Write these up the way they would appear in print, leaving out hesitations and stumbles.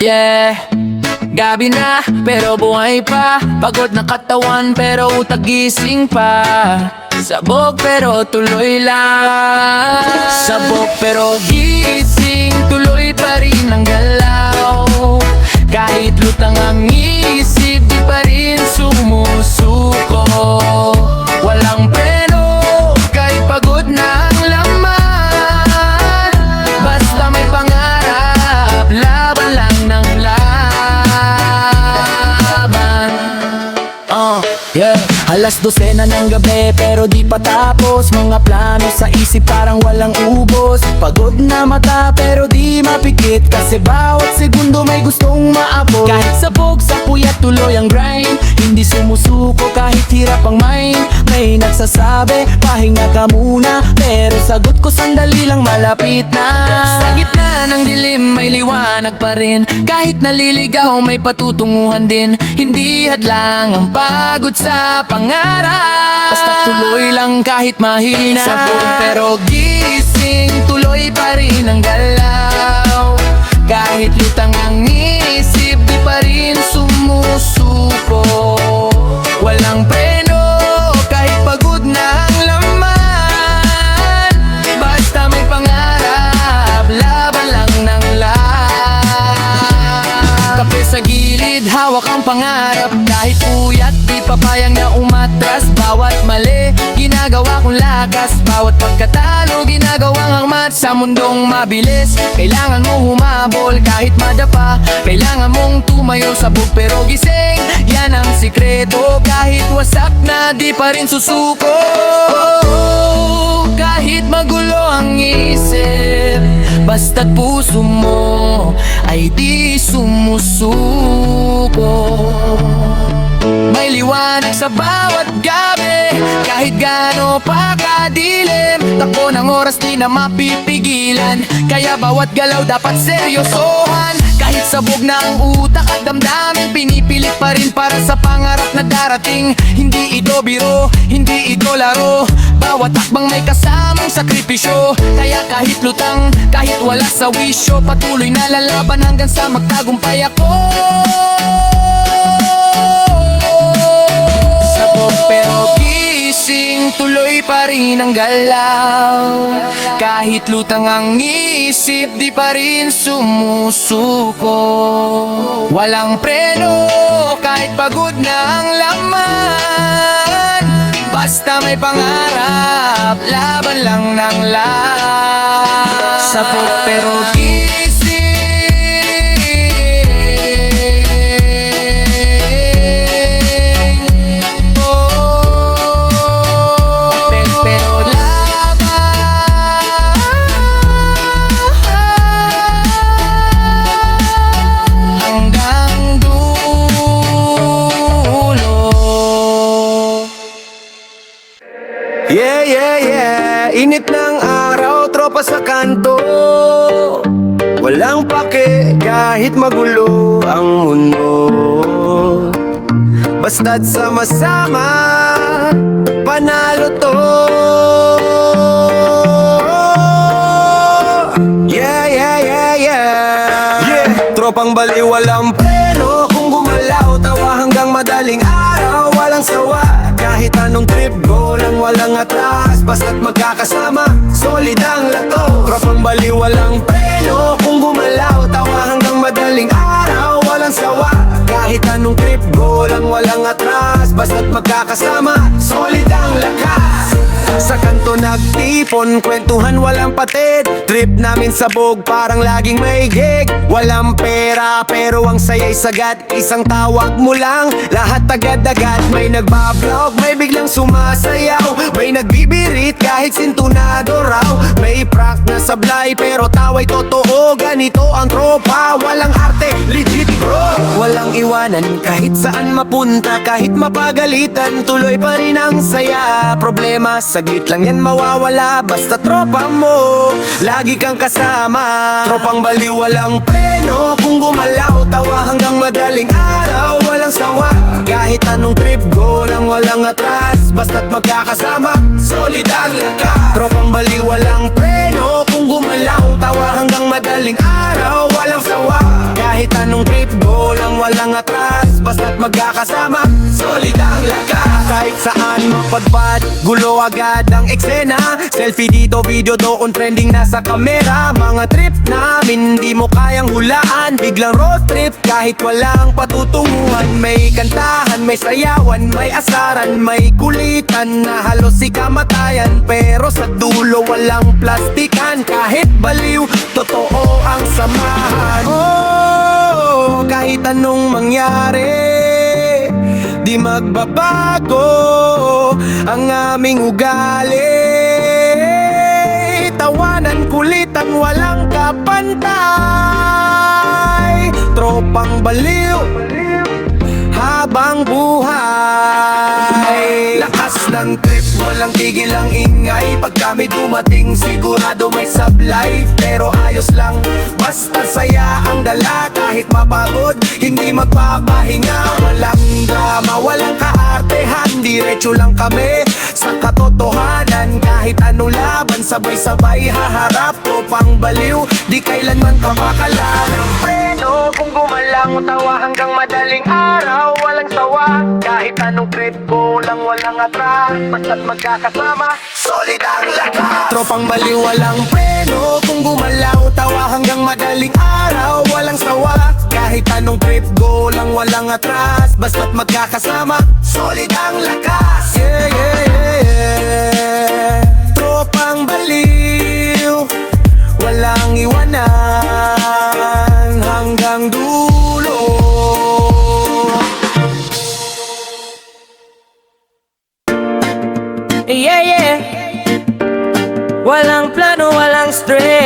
Yeah, gabi na pero buhay pa. Pagod na katawan pero utak gising pa. Sabog pero tuloy lang. Sabog pero gising, tuloy pa rin ang galaw. Kahit lutang ang isip, di pa rin sumusuko. Walang preno, kahit pagod na ang laman. Basta may pangarap, laban lang ng laban. Yeah. Alas 12 na ng gabi pero di pa tapos. Mga plano sa isip parang walang ubos. Pagod na mata pero di mapikit, kasi bawat segundo may gustong maabot. Kahit sabog sa puyat tuloy ang grind, hindi sumusuko kahit hirap ang mind. May nagsasabi pahinga ka muna, pero sagot ko sandali lang malapit na. Sa gitna ng dilim may liwanag pa rin. Kahit naliligaw may patutunguhan din. Hindi hadlang ang pagod sa pangarap, basta tuloy lang kahit mahina. Sabog pero gising, tuloy pa rin ang galaw. Kahit lutang ang isip, di pa rin sumusuko. Walang preno, kahit pagod na ang laman. Basta may pangarap, laban lang ng laban. Kape sa gilid, hawak ang pangarap. Kahit puyat, di papayang na umatras. Bawat mali, ginagawa kong lakas. Bawat pagkatalo, ginagawang hangmat. Sa mundong mabilis, kailangan mo humabol kahit madapa. Kailangan mong tumayo, sabog pero gising. Yan ang sikreto, kahit wasak na di pa rin susuko. Kahit magulo ang isip, basta't puso mo ay di sumusuko. May liwanag sa bawat gabi, kahit gaano pa kadilim. Takbo ng oras di na mapipigilan, kaya bawat galaw dapat seryosohan. Kahit sabog na ang utak at damdamin, pinipilit pa rin para sa pangarap na darating. Hindi ito biro, hindi ito laro. Bawat takbang may kasamang sakripisyo. Kaya kahit lutang, kahit wala sa wisyo, patuloy na lalaban hanggang sa magtagumpay ako. Sabog pero gising, tuloy pa rin ang galaw. Kahit lutang ang isip, di pa rin sumusuko. Walang preno, kahit pagod na ang laman. Basta may pangarap, laban lang ng laban. Sabog pero gising, yeah, yeah, yeah. Init ng araw, tropa sa kanto. Walang pake kahit magulo ang mundo. Basta't sama-sama, panalo to. Yeah, yeah, yeah, yeah. Yeah, tropang baliw walang preno. Kung gumalaw, tawa hanggang madaling araw. Walang sawa, kahit anong trip, go lang walang atras. Basta't magkakasama, solid ang lato. Tropang baliw walang preno. Kung gumalaw, tawa hanggang madaling araw. Walang sawa, kahit anong trip, go lang walang atras. Basta't magkakasama, solid ang lakas. Sa kanto nagtipon, kwentuhan walang patid. Trip namin sabog, parang laging may gig. Walang pera, pero ang saya'y sagad. Isang tawag mo lang, lahat agad-agad. May nagbablog, may biglang sumasayaw. May nagbibirit, kahit sintunado raw. May prank na sablay, pero tawa'y totoo. Ganito ang tropa, walang arte, legit bro. Walang iwanan, kahit saan mapunta. Kahit mapagalitan, tuloy pa rin ang saya. Problema, saglit lang yan mawawala. Basta tropa mo, lagi kang kasama. Tropang baliw walang preno. Kung gumalaw, tawa hanggang madaling araw. Walang sawa, kahit anong trip, go lang walang atras. Basta't magkakasama, solid ang lakas. Tropang baliw walang preno. Kung gumalaw, tawa hanggang madaling araw. Walang sawa, kahit anong anong trip, go lang walang atras. Basta't magkakasama, solid ang lakas. Kahit saan mapadpad, gulo agad ang eksena. Selfie dito, video doon, trending na sa kamera. Mga trip namin, di mo kayang hulaan. Biglang road trip, kahit walang patutunguhan. May kantahan, may sayawan, may asaran, may kulitan na halos si kamatayan. Pero sa dulo walang plastikan. Kahit baliw, totoo ang samahan. Oh, kahit anong mangyari, di magbabago ang aming ugali. Tawanan, kulitan, walang kapantay. Tropang baliw habang buhay. Lakas ng trip, walang tigil ang ingay. Pag kami dumating, sigurado may sablay. Pero ayos lang, basta saya ang dala. Kahit mapagod, hindi magpapahinga. Walang drama, walang kaartehan. Diretso lang kami sa katotohanan. Kahit anong laban, sabay-sabay haharap. Tropang baliw, di kailanman ka makalaan. Preno kung gumalang, tawa hanggang madaling araw. Walang sawa, kahit anong trip, go lang walang atras. Basta't magkakasama, solid ang lakas. Tropang baliw, walang preno kung gumalaw, tawa hanggang madaling araw. Walang sawa, kahit anong trip, go lang walang atras. Basta't magkakasama, solid ang lakas. Yeah, yeah, yeah, yeah. Tropang baliw, walang iwanan hanggang dulo. Yeah, yeah. Walang plano, walang stress.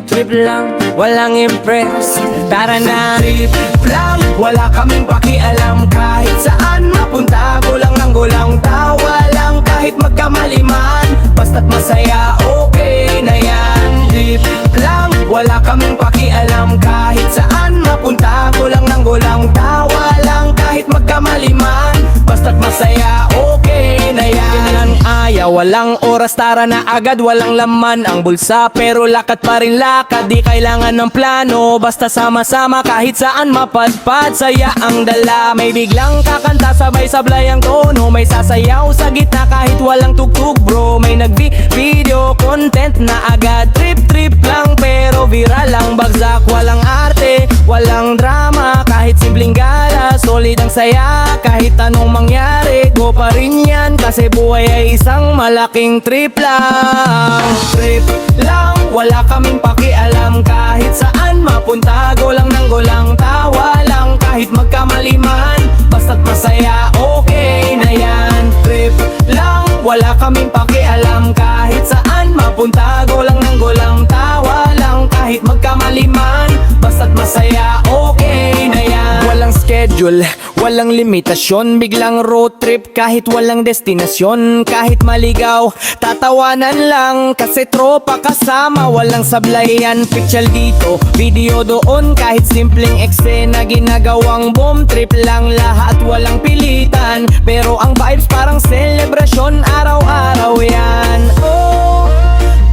Trip lang, walang impress. Tara na, trip lang, wala kaming pakialam. Kahit saan mapunta, gulang ng gulang. Tawa lang kahit magkamaliman. Basta't masaya, okay na yan. Trip lang, wala kaming pakialam. Kahit saan mapunta, gulang ng gulang. Tawa lang kahit magkamaliman. Basta't masaya, okay na yan. Ayaw, walang oras, tara na agad. Walang laman ang bulsa, pero lakad pa rin lakad. Di kailangan ng plano, basta sama-sama. Kahit saan mapadpad, saya ang dala. May biglang kakanta, sabay-sablay ang tono. May sasayaw sa gitna kahit walang tugtog bro. May nag-video content na agad. Trip-trip lang pero viral ang bagsak. Walang arte, walang drama, kahit simpleng gala. Solid ang saya, kahit anong mangyari, go pa rin yan. Kasi buhay ay isang malaking trip lang. Trip lang, wala kaming pakialam. Kahit saan mapunta, gulang ng gulang. Tawa lang kahit magkamaliman. Basta't masaya, okay na yan. Trip lang, wala kaming pakialam. Kahit saan mapunta, gulang ng gulang. Tawa lang kahit magkamaliman. Basta't masaya, okay na yan. Walang schedule, walang limitasyon. Biglang road trip kahit walang destinasyon. Kahit maligaw, tatawanan lang. Kasi tropa kasama, walang sablayan. Picture dito, video doon. Kahit simpleng eksena, ginagawang boom trip lang lahat, walang pilitan. Pero ang vibes parang selebrasyon, araw-araw yan. Oh,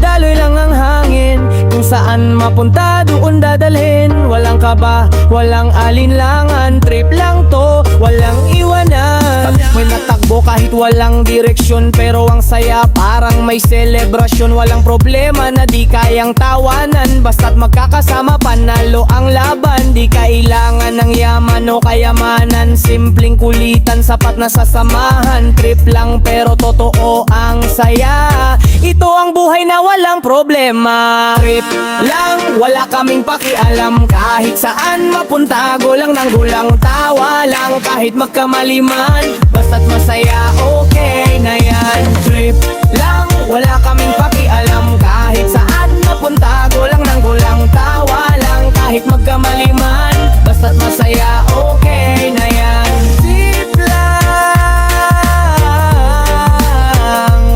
daloy lang ang hangin. Kung saan mapunta, doon dadalhin. Walang kaba, walang alinlangan. Trip lang to, walang iwanan. May natakbo kahit walang direksyon. Pero ang saya parang may selebrasyon. Walang problema na di kayang tawanan. Basta't magkakasama, panalo ang laban. Di kailangan ng yaman o kayamanan. Simpleng kulitan, sapat na sasamahan. Trip lang pero totoo ang saya. Ito ang buhay na walang problema. Trip lang, wala kaming pakialam. Kahit saan mapunta, gulang ng gulang. Tawa lang kahit magkamaliman. Basta't masaya, okay na yan. Trip lang, wala kaming pakialam. Kahit saan mapunta, gulang ng gulang. Tawa lang kahit magkamaliman. Basta't masaya, okay na yan. Trip lang,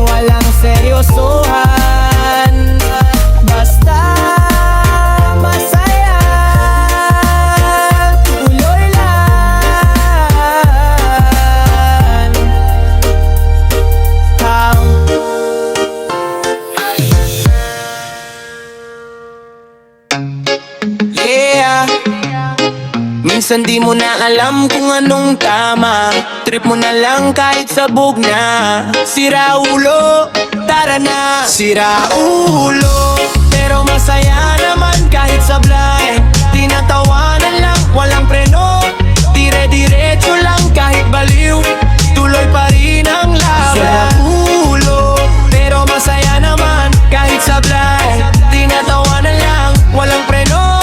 walang seryosohan. Basta masaya, tuloy lang. Minsan di mo na alam kung anong tama. Trip mo na lang kahit sabog na. Sira ulo, tara na. Sira ulo, pero masaya naman kahit sablay. Tinatawanan lang, walang preno. Dire-diretso lang kahit baliw. Tuloy pa rin ang laban. Sira ulo, pero masaya naman kahit sablay. Tinatawanan lang, walang preno.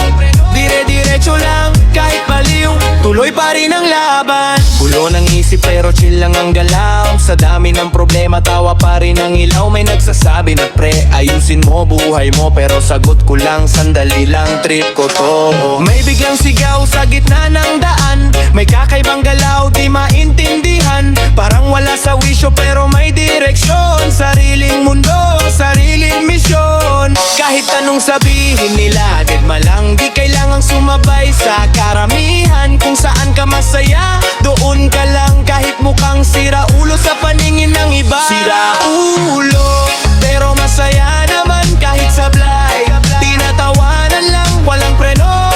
Dire-diretso lang kahit baliw. Tuloy pa rin ang laban. Gulo ng isip pero chill lang ang galaw. Sa dami ng problema tawa pa rin ang ilaw. May nagsasabi na pre, ayusin mo buhay mo. Pero sagot ko lang, sandali lang, trip ko to. May biglang sigaw sa gitna ng daan. May kakaibang galaw, di maintindihan. Parang wala sa wisyo pero may direksyon. Sariling mundo, sariling misyon. Kahit anong sabihin nila, deadma lang, di kailangang sumabay sa karamihan. Kung saan ka masaya, doon ka lang. Kahit mukhang sira ulo sa paningin ng iba. Sira ulo, pero masaya naman kahit sablay. Tinatawanan lang, walang preno.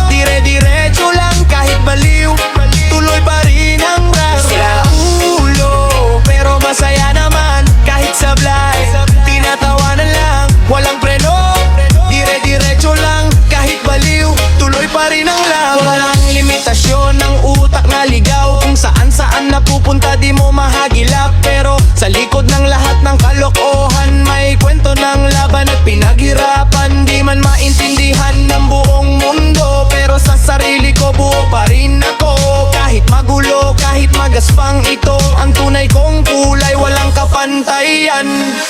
Dire-diretso lang kahit baliw. Tuloy pa rin ang rap. Sira ulo, pero masaya naman kahit sablay. Tinatawanan lang, walang preno. Dire-diretso lang kahit baliw. Tuloy pa rin ang laban. Walang limitasyon ng utak na ligaw. Kung saan-saan napupunta di mo mahagilap. Pero sa likod ng lahat ng kalokohan, may kwento ng laban at pinaghirapan. Di man maintindihan ng buong mundo, pero sa sarili ko buo pa rin ako. Kahit magulo, kahit magaspang ito, ang tunay kong kulay walang kapantayan.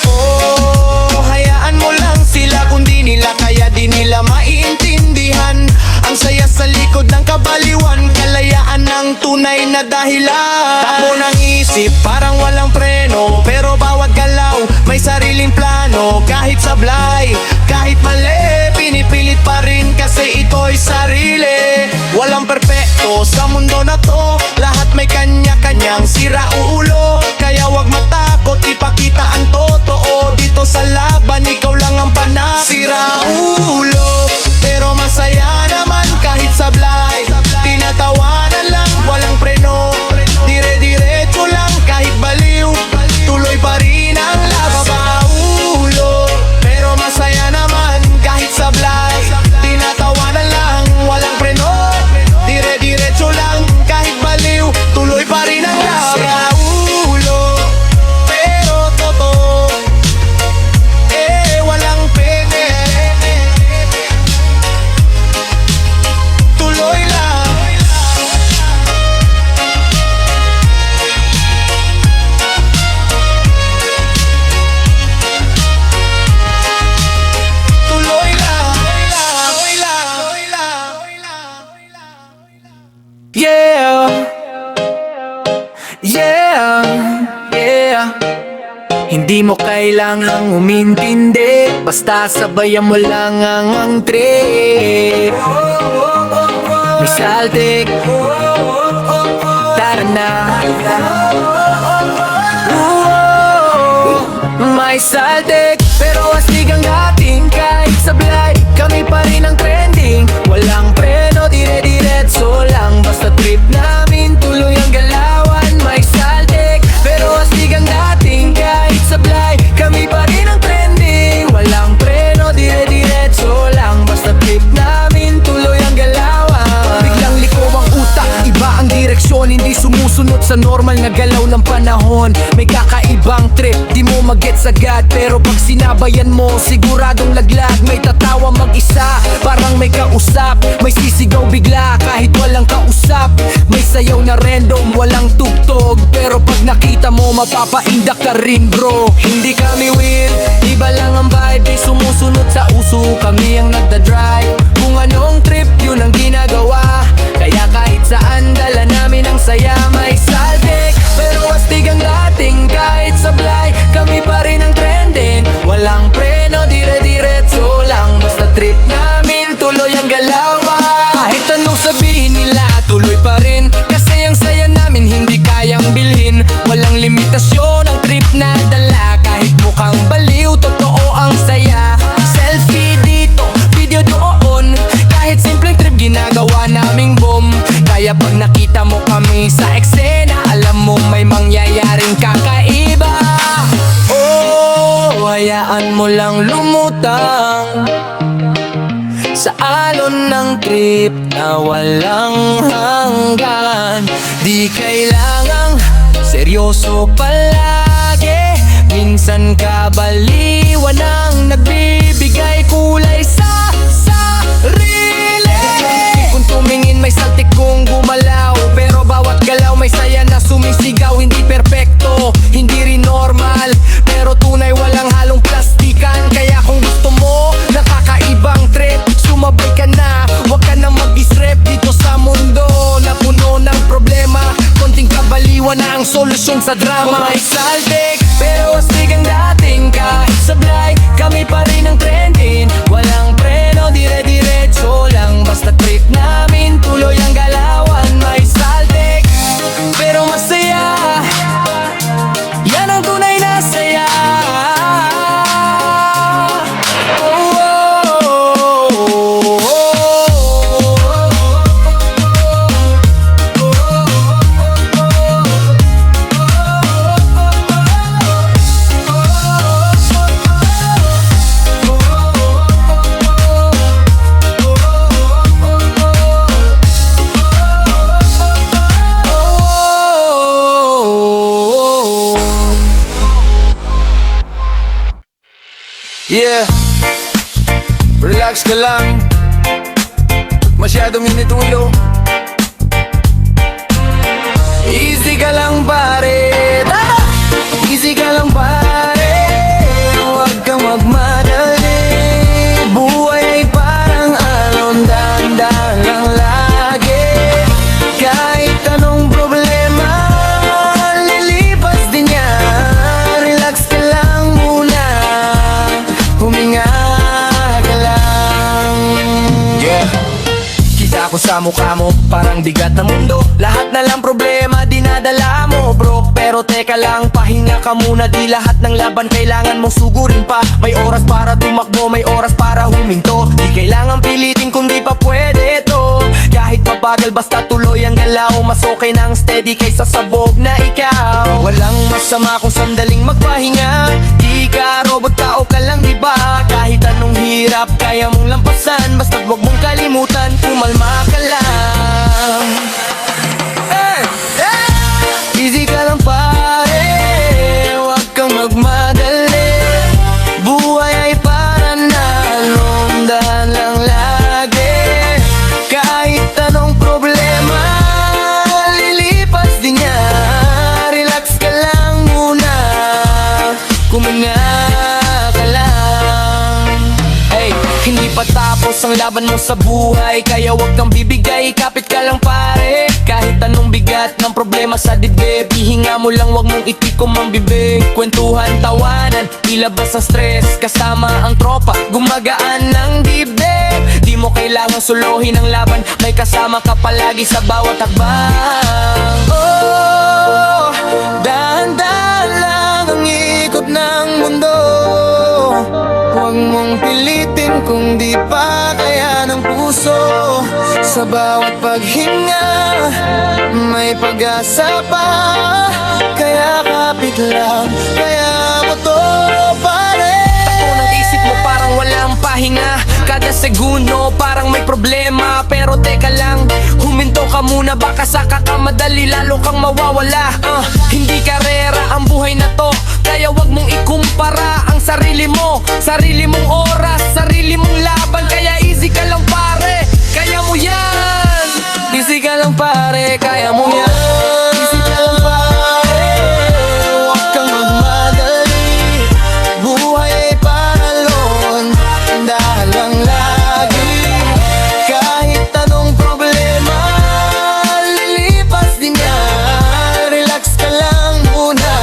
Oh, hayaan mo lang sila kung di nila kaya di nila maiintindihan. Ang saya sa likod ng kabaliwan, kalayaan ng tunay na dahilan. Takbo ng isip, parang walang preno, pero bawat galaw may sariling plano. Kahit sablay, kahit mali, pinipilit pa rin kasi ito'y sarili. Walang perpekto sa mundo na to, lahat may kanya-kanyang sira ulo. Kaya wag matakot, ipakita ang totoo. Dito sa laban, ikaw lang ang panalo. Sira ulo, pero masaya naman kahit sablay. Tinatawanan lang, walang preno. Dire-diretso lang kahit baliw. Tuloy pa rin ang laban. Sa ulo, pero masaya naman kahit sablay. Tinatawanan lang, walang preno. Dire-diretso lang kahit baliw. Tuloy pa rin ang laban. Sa ulo, pero totoo. Walang peke. Tuloy lang. Tuloy lang. Yeah. Yeah. Yeah. Hindi mo kailangang umintindi, basta sabayan mo lang ang trip. May saltik, tara na. May saltik, pero astig ang dating. Kahit sablay, kami pa rin ang trending. Walang preno, dire-diretso lang. Basta trip namin, tuloy ang galawan. May saltik, pero astig ang dating. Kahit sablay, kami pa rin ang trending. Walang preno, dire-diretso lang. Basta trip namin, tuloy ang galawan. Biglang liko ang utak, iba ang direksyon. Hindi sumusunod sa normal na galaw ng panahon. May kakaibang trip, di mo magets agad. Pero pag sinabayan mo, siguradong laglag. May tatawa mag-isa, parang may kausap. May sisigaw bigla, kahit walang kausap. May sayaw na random, walang tugtog. Pero pag nakita mo, mapapaindak ka rin bro. Hindi kami weird, iba lang ang vibe. Di sumusunod sa uso, kami ang nagda-drive. Kung anong trip, yun ang ginagawa. Kaya kahit saan, dala namin ang saya. May saltik, pero astig ang dating. Kahit sablay, kami pa rin ang trending. Walang preno, dire-diretso lang. Basta trip namin, tuloy ang galawan. Kahit anong sabihin nila, tuloy pa rin. Kasi ang saya namin, hindi kayang bilhin. Walang limitasyon ang trip na dala. Kahit mukhang baliw, totoo ang saya. Selfie dito, video doon. Kahit simple ng trip na walang hanggan. Di kailangang seryoso palagi, minsan kabaliwan ang nagbibigay kulay sa sarili. Kung tumingin may saltik kung gumalaw, pero bawat galaw may saya na sumisigaw. Hindi perpekto, hindi rin normal, pero tunay walang halong plastikan. Kaya kung gusto mo nakakaibang trip, sumabay ka na, wag ka na mag-isrep. Dito sa mundo na puno ng problema, konting kabaliwan na ang solusyon sa drama. May saltik, pero astig ang dating. Kahit sablay, kami pa rin ang trending. Walang preno, dire-diretso lang. Basta trip namin, tuloy ang galawan. May saltik, pero masaya, yan ang tunay na saya. Oh, oh, oh, Yeah, relax ka lang, masyadong init ulo. Easy ka lang pare, easy ka lang pare. Huwag kang magmadali, buhay ay parang alon, dahan-dahan lang lagi. Kahit anong problema, lilipas din yan. Relax ka lang muna, huminga ka lang. Yeah, kita ko sa mukha mo, parang bigat na mundo. Lahat na lang problema dinadala mo bro. Pero teka lang, pahinga ka muna. Di lahat ng laban kailangan mong sugurin pa. May oras para tumakbo, may oras para huminto. Di kailangan pilitin kung di pa pwede to. Kahit mabagal basta tuloy ang galaw. Mas okay na ang steady kaysa sabog na ikaw. Walang masama kung sandaling magpahinga. Di ka robot, tao ka lang diba? Kahit anong hirap kaya mong lampasan, basta wag mong kalimutan, kumalma ka lang. Hey! Hey! Easy ka lang pare, wag kang magmadali. Buhay ay parang nalong, dahan lang lagi. Kahit anong problema, lilipas din yan. Relax ka lang muna, kuminga ka lang. Hey, hindi pa tapos ang laban mo sa buhay, kaya wag kang bibigay, kapit ka lang pare. Kahit anong bigat ng problema sa dibdib, ihinga mo lang, wag mong itikom ang bibig. Kwentuhan, tawanan, ilabas ang stress, kasama ang tropa, gumagaan ng dibdib. Di mo kailangang suluhin ang laban, may kasama ka palagi sa bawat hakbang. Oh, dahan-dahan lang ang ikot ng mundo. Huwag mong pilitin kung di pa kaya ng puso. Sa bawat paghinga, may pag-asa pa. Kaya kapit lang, kaya mo to pare. Takbo ng isip mo parang walang pahinga. Kada segundo parang may problema. Pero teka lang, huminto ka muna, baka sa kakamadali lalo kang mawawala. Hindi karera ang buhay na to, kaya wag mong ikumpara ang sarili mo, sarili mong oras, sarili mong laban. Kaya easy ka lang pare, kaya mo yan. Easy ka lang pare, kaya mo yan. Easy ka lang pare, wag kang magmadali. Buhay ay paralon, dahan lang lagi. Kahit anong problema, lilipas din yan. Relax ka lang muna,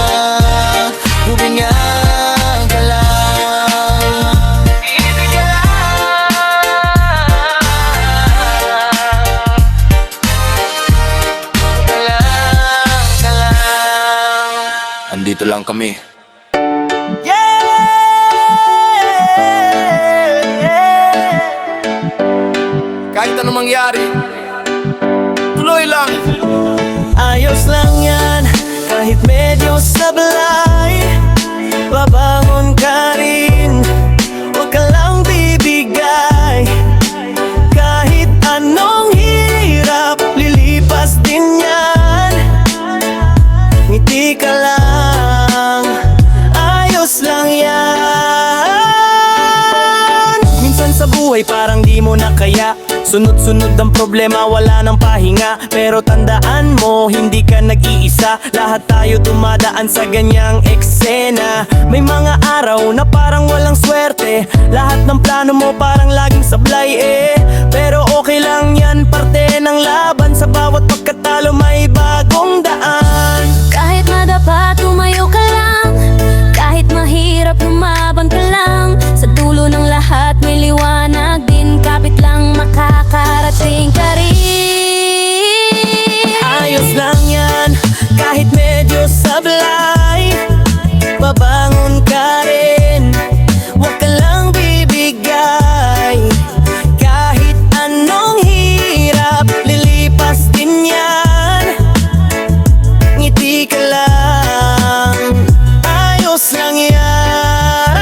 huminga ka lang. Easy ka lang, ka lang. Andito lang kami. Kahit anong mangyari, tuloy lang. Ayos lang yan, kahit medyo sablay. Babangon ka rin, huwag ka lang bibigay. Kahit Sunod-sunod ang problema, wala nang pahinga. Pero tandaan mo, hindi ka nag-iisa. Lahat tayo dumadaan sa ganyang eksena. May mga araw na parang walang swerte. Lahat ng plano mo parang laging sablay Pero okay lang yan, parte ng laban. Sa bawat pagkatalo may bagong daan. Kahit madapa, tumayo ka lang. Kahit mahirap, lumaban ka lang. Sa dulo ng lahat may liwanag din. Kapit lang makakarating ka rin. Ayos lang yan, kahit medyo sablay. Babangon ka rin, huwag ka lang bibigay. Kahit anong hirap, lilipas din yan. Ngiti ka lang, ayos lang yan.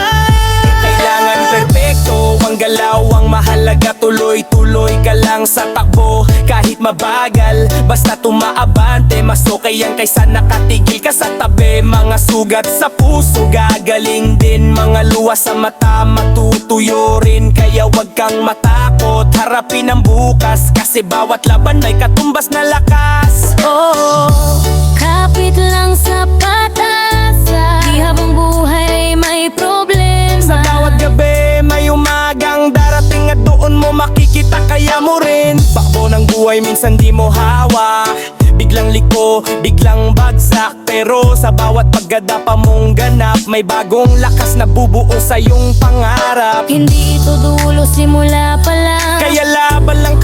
Kailangan perpekto ang galaw, ang mahalaga tuloy-tuloy ka lang sa takbo. Kahit mabagal, basta tumaabante. Mas okay yan kaysa nakatigil ka sa tabi. Mga sugat sa puso, gagaling din. Mga luha sa mata, matutuyo rin. Kaya wag kang matakot, harapin ang bukas. Kasi bawat laban may katumbas na lakas. Kapit lang sa patasan. Di habang buhay may problema. Sa bawat gabi may umagang darating at doon mo makikita kaya mo rin. Bakbo ng buhay minsan di mo hawak. Biglang liko, biglang bagsak. Pero sa bawat paggadapa mong ganap, may bagong lakas na bubuo sa iyong pangarap. Hindi ito dulo, simula pa lang. Kaya laban lang